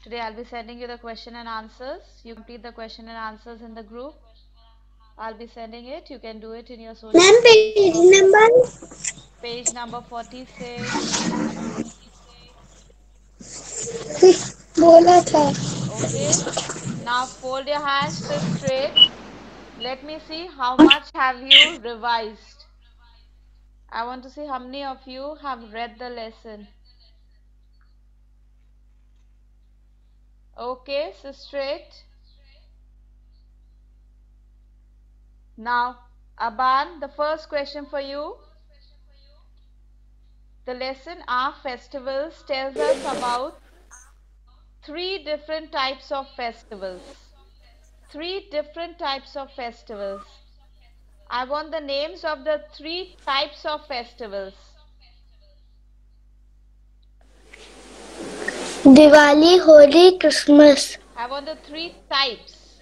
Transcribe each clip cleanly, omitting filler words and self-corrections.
Today I'll be sending you the question and answers. You complete the question and answers in the group. I'll be sending it. You can do it in your social Ma'am, studies page topic. number Page number 46. बोला था. Okay. Now fold your hands, sit straight. Let me see how much have you revised. I want to see how many of you have read the lesson. Okay, sit straight. Now, Aban, the first question for you. The lesson Our Festivals tells us about three different types of festivals. Three different types of festivals. I want the names of the three types of festivals. Diwali, Holi, Christmas. I want the three types.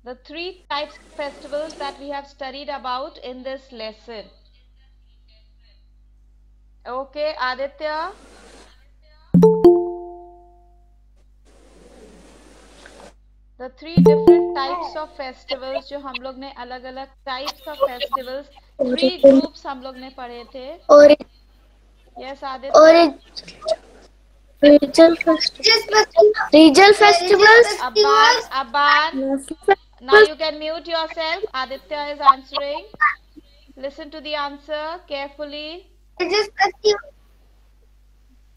The three types of festivals that we have studied about in this lesson. Okay, Aditya. The three different types of festivals जो हम लोग ने अलग अलग types of festivals, three groups हम लोग ने पढ़े थे. और Yes, Aditya. regional festivals. Aban. Now you can mute yourself. Aditya is answering. Listen to the answer carefully. Religious festivals.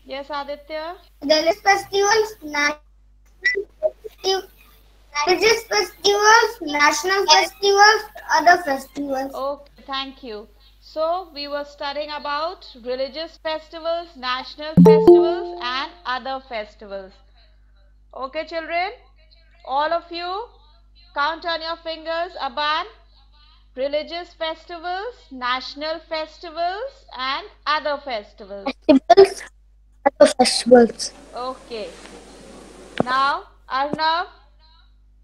Yes, Aditya. Religious festivals. Religious festivals, national festivals, other festivals. Okay, thank you. So we were studying about religious festivals, national festivals, and other festivals. Okay, children? All of you, count on your fingers. Aban, religious festivals, national festivals, and other festivals. Festivals, other festivals. Okay. Now, Arnav,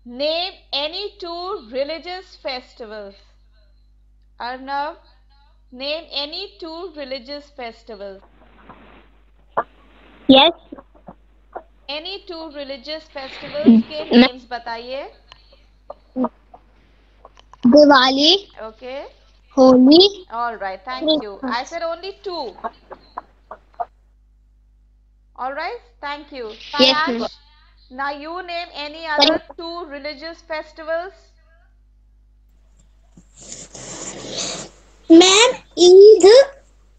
name any two religious festivals. Arnav, name any two religious festivals. Yes. Any two religious festivals के names बताइए. Diwali, Okay. Holi. All right. Thank you. I said only two. All right. Thank you. Yes, ma'am. Sayansh, now you name any other two religious festivals. Ma'am, Eid,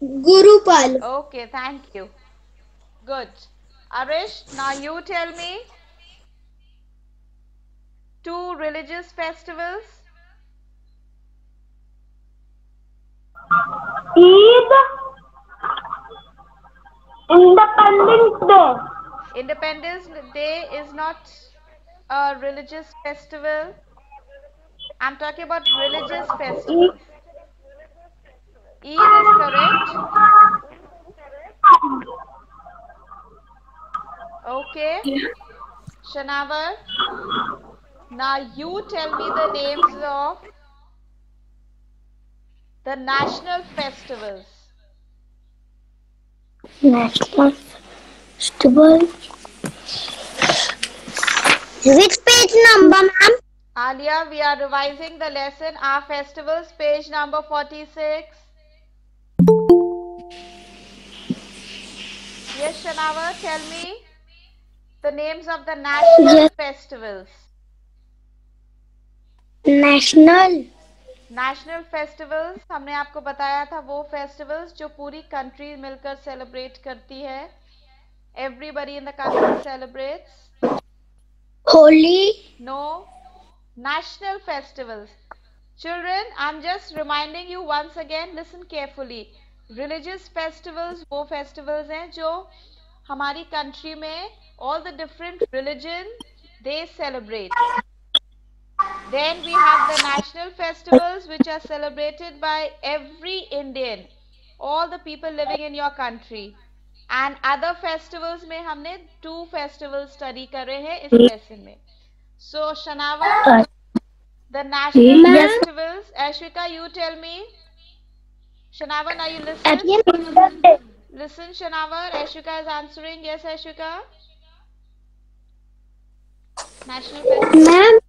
Gurupal. Okay. Thank you. Good. Arish, now you tell me two religious festivals. Eid, Independence Day. Independence Day is not a religious festival. I'm talking about religious festivals. Eid is correct. Okay. Shanavar, now you tell me the names of the national festivals. National festival. Which page number, ma'am? Alia, we are revising the lesson Our Festivals, page number 46. Yes, Shanavar, tell me the names of the national festivals. National festivals हमने आपको बताया था वो festivals जो पूरी country मिलकर celebrate करती है. Everybody in the country celebrates. Holi. No. National festivals. Children, I'm just reminding you once again, listen carefully. Religious festivals वो festivals हैं जो हमारी country में all the different religion they celebrate. Then we have the national festivals which are celebrated by every Indian, all the people living in your country. And other festivals में हमने two festivals study कर रहे हैं इस lesson में. So Shanavar, the national festivals. Ashwika, you tell me. Shanavar, now you listen. Listen, Shanavar. Ashika is answering. Yes, Ashika. National festival. Ma'am,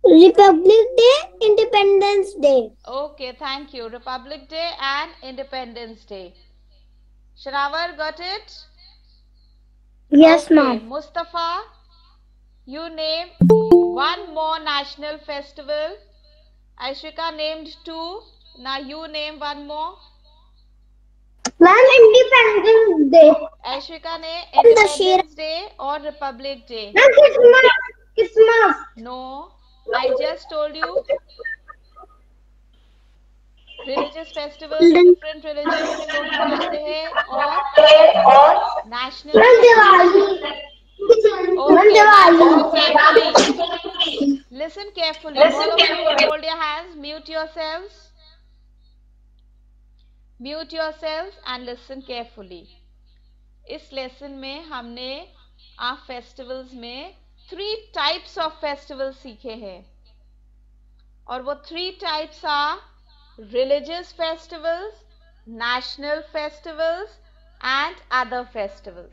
Republic Day, Independence Day. Okay, thank you. Republic Day and Independence Day. Shanavar, got it? Yes, Okay, ma'am. Mustafa, you name one more national festival. Ashika named two. Now you name one more. Ma'am, Independence Day. Ashika ne Dashera. Independence Day or Republic Day? Ma'am, Christmas. Christmas. No, I just told you religious festivals different religions के लोग मनाते हैं और national Ma'am, festivals. Diwali. Okay, Ma'am, now Diwali. listen carefully. Listen carefully. All of you hold your hands, mute yourselves. Mute yourselves and listen carefully. इस lesson में हमने आप festivals में 3 टाइप्स ऑफ फेस्टिवल्स सीखे हैं और वो 3 types are religious festivals, national festivals and other festivals.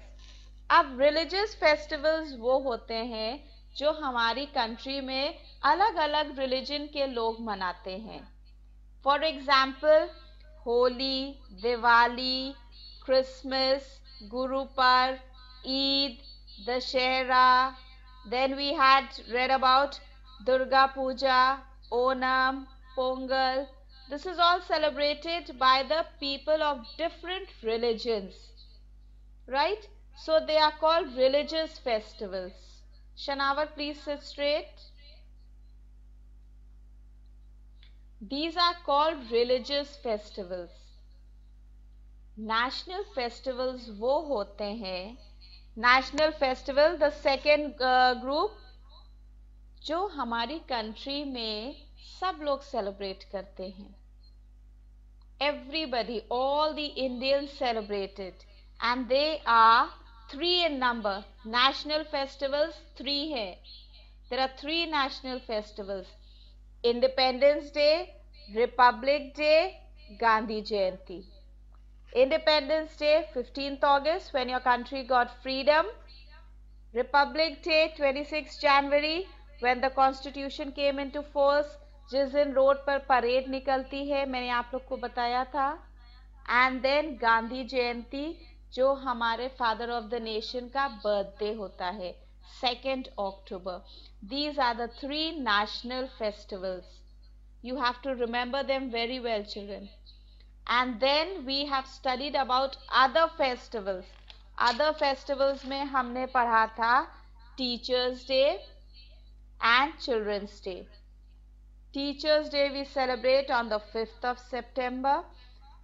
अब religious festivals वो होते हैं जो हमारी कंट्री में अलग अलग रिलीजन के लोग मनाते हैं. For example Holi, Diwali, Christmas, Gurpurab, Eid, Dussehra. Then we had read about Durga Puja, Onam, Pongal. This is all celebrated by the people of different religions. Right? So they are called religious festivals. Shanavar, please sit straight. These are called religious festivals. National festivals वो होते हैं, national festival the second group, जो हमारी country में सब लोग celebrate करते हैं. Everybody, all the Indians celebrate it, and they are 3 in number. National festivals 3 है. There are 3 national festivals: Independence Day, Republic Day, Gandhi Jayanti. Independence Day 15th August when your country got freedom. Republic Day 26 January when the constitution came into force, जिस दिन road पर parade निकलती है, मैंने आप लोग को बताया था. एंड देन गांधी जयंती जो हमारे फादर ऑफ द नेशन का बर्थडे होता है, 2nd October. These are the 3 national festivals. You have to remember them very well, children. And then we have studied about other festivals. Other festivals में हमने पढ़ा था Teachers Day and Children's Day. Teachers Day we celebrate on the 5th of September.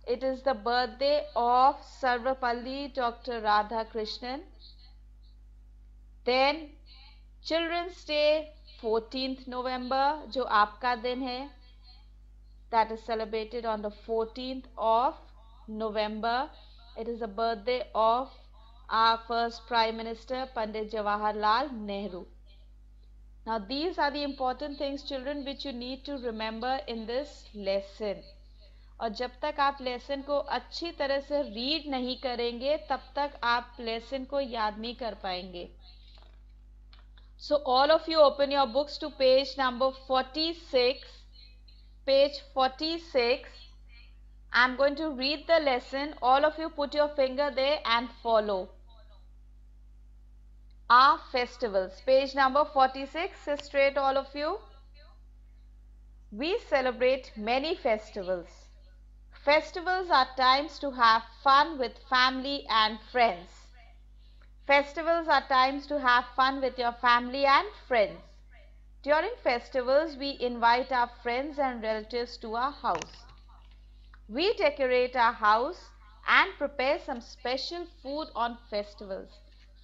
It is the birthday of Sarvapalli Dr. Radhakrishnan. Then Children's Day 14th November जो आपका दिन है, that is celebrated on the 14th of November. It is the birthday of our first Prime Minister Pandit Jawaharlal Nehru. Now these are the important things, children, which you need to remember in this lesson. और जब तक आप lesson को अच्छी तरह से read नहीं करेंगे तब तक आप लेसन को याद नहीं कर पाएंगे. So all of you open your books to page number 46. Page 46. I'm going to read the lesson. All of you put your finger there and follow. Our festivals. Page number 46. Sit straight, all of you. We celebrate many festivals. Festivals are times to have fun with family and friends. Festivals are times to have fun with your family and friends. During festivals, we invite our friends and relatives to our house. We decorate our house and prepare some special food on festivals.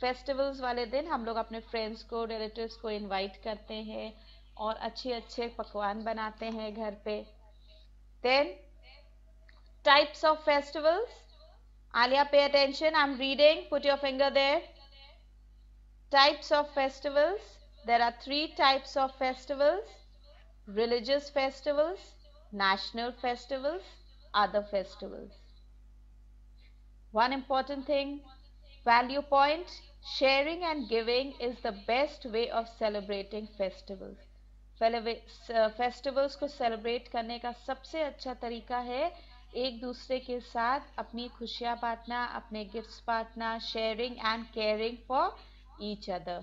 Festivals वाले दिन हम लोग अपने friends को, relatives को invite करते हैं और अच्छे पकवान बनाते हैं घर पे. Then types of festivals. Alia, pay attention. I'm reading. Put your finger there. Types of festivals. There are 3 types of festivals: religious festivals, national festivals, other festivals. One important thing, value point, sharing and giving is the best way of celebrating festivals. Festivals को celebrate करने का सबसे अच्छा तरीका है एक दूसरे के साथ अपनी खुशियां बांटना, अपने गिफ्ट्स बांटना, sharing and caring for each other.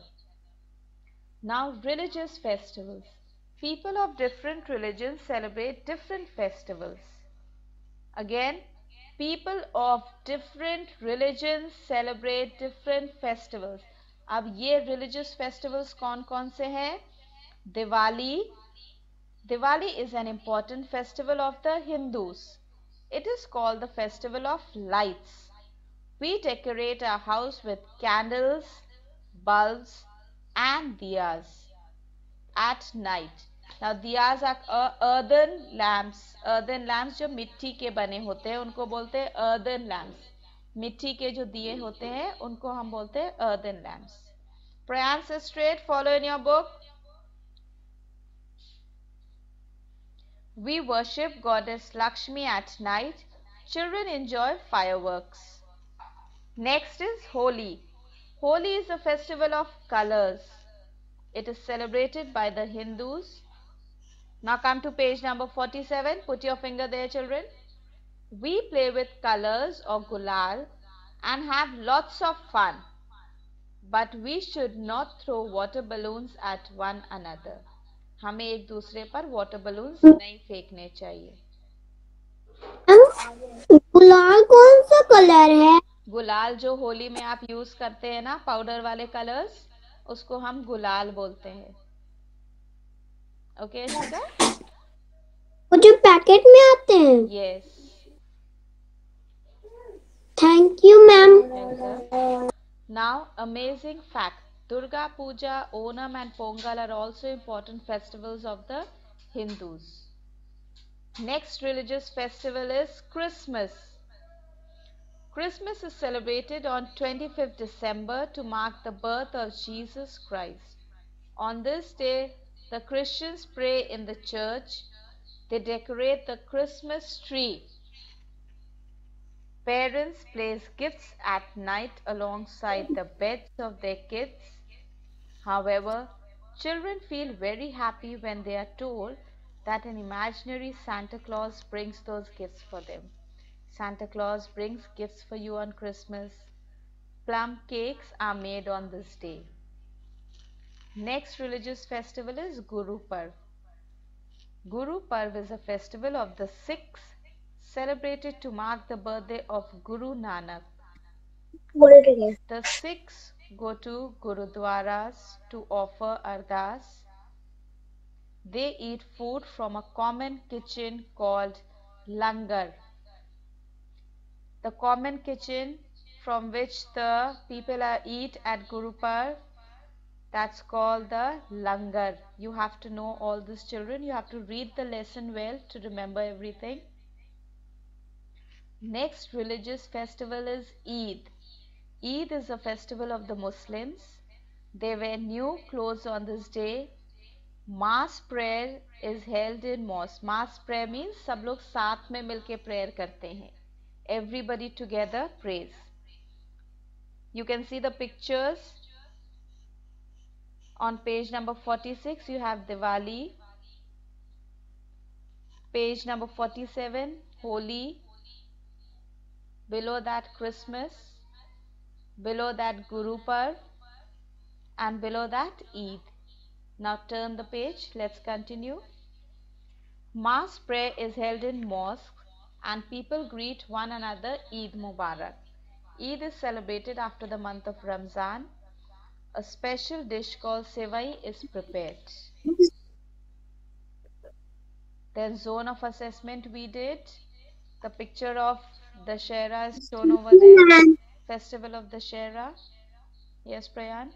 Now, religious festivals. People of different religions celebrate different festivals. Again, people of different religions celebrate different festivals. अब ये religious festivals कौन कौन से हैं? Diwali. Diwali is an important festival of the Hindus. It is called the festival of lights. We decorate our house with candles, bulbs, and diyas at night. Now diyas are earthen lamps. Earthen lamps जो मिट्टी के बने होते हैं उनको बोलते हैं earthen lamps. मिट्टी के जो दिए होते हैं उनको हम बोलते हैं earthen lamps. Prayan says straight, follow in your book. We worship goddess Lakshmi at night. Children enjoy fireworks. Next is Holi. Holi is a festival of colors. It is celebrated by the Hindus. Now come to page number 47. Put your finger there, children. We play with colors or gulal and have lots of fun. But we should not throw water balloons at one another. हमें एक दूसरे पर water balloons नहीं फेंकने चाहिए. गुलाल कौन सा कलर है? गुलाल जो होली में आप यूज करते हैं ना, पाउडर वाले कलर्स, उसको हम गुलाल बोलते हैं. ओके शिका? वो जो पैकेट में आते हैं? Yes. Thank you ma'am. Now, amazing fact. Durga Puja, Onam and Pongal are also important festivals of the Hindus. Next religious festival is Christmas. Christmas is celebrated on 25th December to mark the birth of Jesus Christ. On this day, the Christians pray in the church. They decorate the Christmas tree. Parents place gifts at night alongside the beds of their kids. However, children feel very happy when they are told that an imaginary Santa Claus brings those gifts for them. Santa Claus brings gifts for you on Christmas. Plum cakes are made on this day. Next religious festival is Guru Parv. Guru Parv is a festival of the Sikhs celebrated to mark the birthday of Guru Nanak. The Sikhs go to Gurudwaras to offer ardas. They eat food from a common kitchen called langar. The common kitchen from which the people eat at Guru Parv, that's called the langar. You have to know all this, children. You have to read the lesson well to remember everything. Next religious festival is Eid. Eid is a festival of the Muslims. They wear new clothes on this day. Mass prayer is held in mosque. Mass prayer means सब लोग साथ में मिलके prayer करते हैं. Everybody together prays. You can see the pictures. On page number 46, you have Diwali. Page number 47, Holi. Below that, Christmas. Below that, Guru Parv. And below that, Eid. Now turn the page. Let's continue. Mass prayer is held in mosques and people greet one another Eid Mubarak. Eid is celebrated after the month of Ramzan. A special dish called Sevai is prepared. Then zone of assessment we did. The picture of Dashera is shown over there. Festival of Dashera. Yes, Prayan?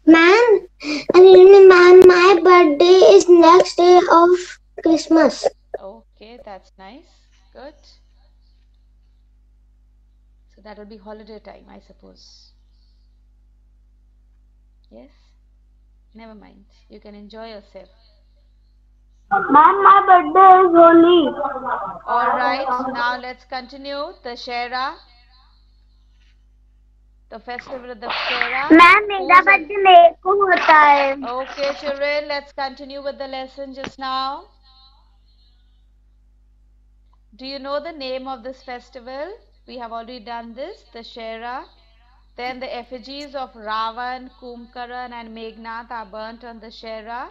Ma'am, my birthday is next day of Christmas. Okay, that's nice. Good. So that will be holiday time, I suppose. Yes? Never mind. You can enjoy yourself. Ma'am, my birthday is Holi. All right, now let's continue. Dussehra, the festival of Dussehra. Ma'am मेरा Who's a... birthday मेरे को होता है. Okay, children, let's continue with the lesson just now. Do you know the name of this festival? We have already done this, Dussehra. Then the effigies of Ravan, Kumbhakarna and Meghnad are burnt on Dussehra.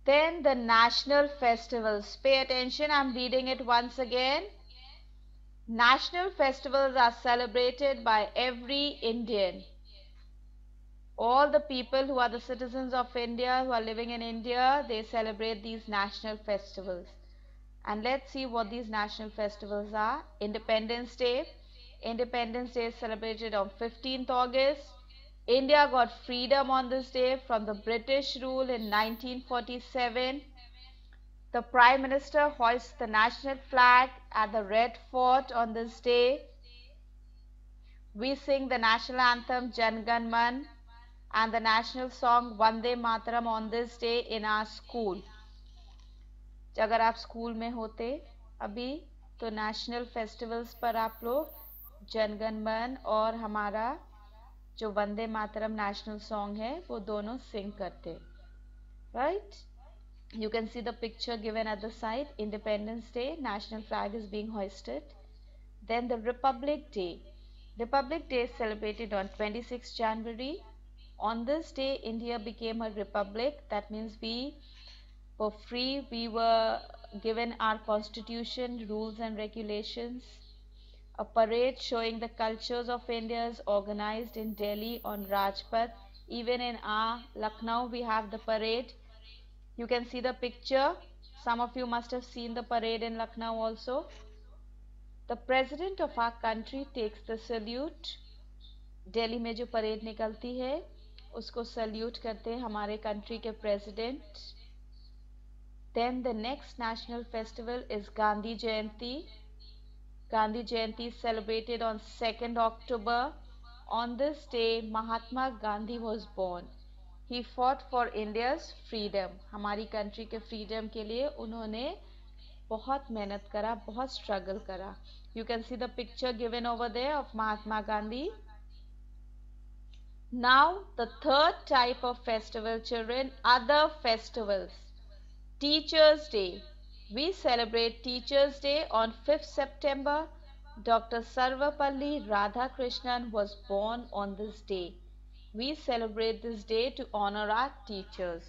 Then the national festivals. Pay attention, I'm reading it once again. National festivals are celebrated by every Indian. All the people who are the citizens of India, who are living in India, they celebrate these national festivals. And let's see what these national festivals are. Independence Day. Independence Day is celebrated on 15th August. India got freedom on this day from the British rule in 1947. The Prime Minister hoists the national flag at the Red Fort on this day. We sing the national anthem Jan Gan Man and the national song Vande Mataram on this day in our school. अगर आप school में होते अभी तो national festivals पर आप लोग जनगण मन और हमारा जो वंदे मातरम नेशनल सॉन्ग है वो दोनों सिंग करते. Right, you can see the picture given at the side. Independence Day, national flag is being hoisted. Then the Republic Day. Republic Day is celebrated on 26 January. On this day, India became a republic. That means we were free. We were given our constitution, rules and regulations. A parade showing the cultures of India is organized in Delhi on Rajpath. Even in our Lucknow, we have the parade. You can see the picture. Some of you must have seen the parade in Lucknow also. The president of our country takes the salute. Delhi में जो parade निकलती है उसको salute करते हैं हमारे country के president. Then the next national festival is Gandhi Jayanti. Gandhi Jayanti is celebrated on 2nd October. On this day, Mahatma Gandhi was born. He fought for India's freedom. हमारी country के freedom के लिए उन्होंने बहुत मेहनत करा, बहुत स्ट्रगल करा. You can see the picture given over there of Mahatma Gandhi. Now the third type of festival, children, other festivals. Teachers Day. We celebrate Teachers Day on 5th September. Dr. Sarvapalli Radhakrishnan was born on this day. We celebrate this day to honor our teachers.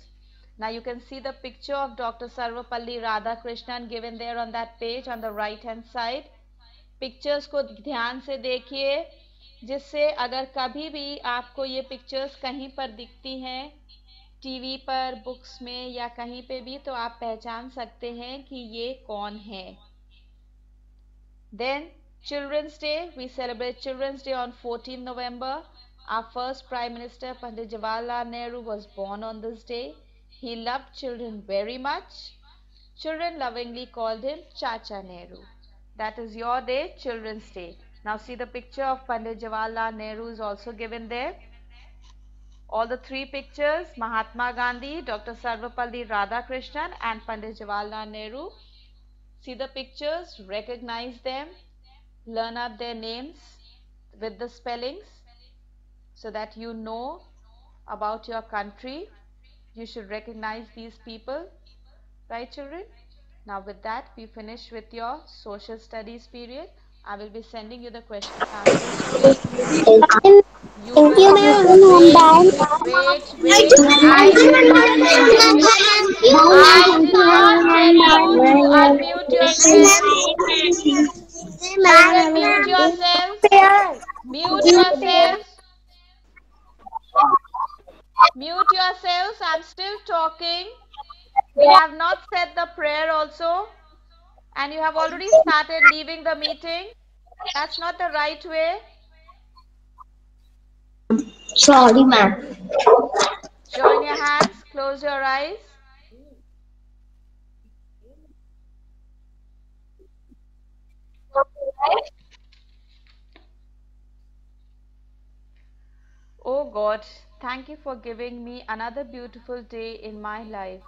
Now you can see the picture of Dr. Sarvapalli Radhakrishnan given there on that page on the right hand side. Pictures को ध्यान से देखिए जिससे अगर कभी भी आपको ये पिक्चर्स कहीं पर दिखती हैं टीवी पर, बुक्स में या कहीं पे भी तो आप पहचान सकते हैं कि ये कौन है. Then Children's Day. We celebrate Children's Day on 14 November. Our first Prime Minister Pandit Jawaharlal Nehru was born on this day. He loved children very much. Children lovingly called him Chacha Nehru. That is your day, Children's Day. Now see the picture of Pandit Jawaharlal Nehru is also given there. All the three pictures, Mahatma Gandhi, Dr. Sarvapalli Radhakrishnan and Pandit Jawaharlal Nehru. See the pictures, recognize them, learn up their names with the spellings so that you know about your country. You should recognize these people. Right, children? Now with that, we finish with your social studies period. I will be sending you the question answers. You Thank you, ma'am. wait. I did not tell you to unmute yourself. Children, mute yourselves. Mute yourselves. Mute yourselves. I'm still talking. We have not said the prayer also. And you have already started leaving the meeting. That's not the right way. Sorry, ma'am. Join your hands. Close your eyes. Oh God, thank you for giving me another beautiful day in my life.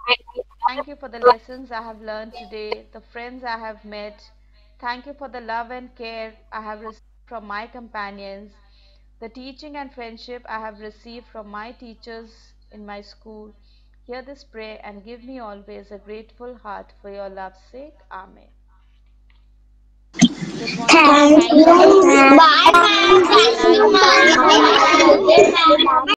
Thank you for the lessons I have learned today, the friends I have met. Thank you for the love and care I have received from my companions, the teaching and friendship I have received from my teachers in my school. Hear this prayer and give me always a grateful heart for your love's sake. Amen. Good morning and Thank thank you. you, everyone. Bye, Have a nice day. ma'am. Bye bye. Bye, ma'am.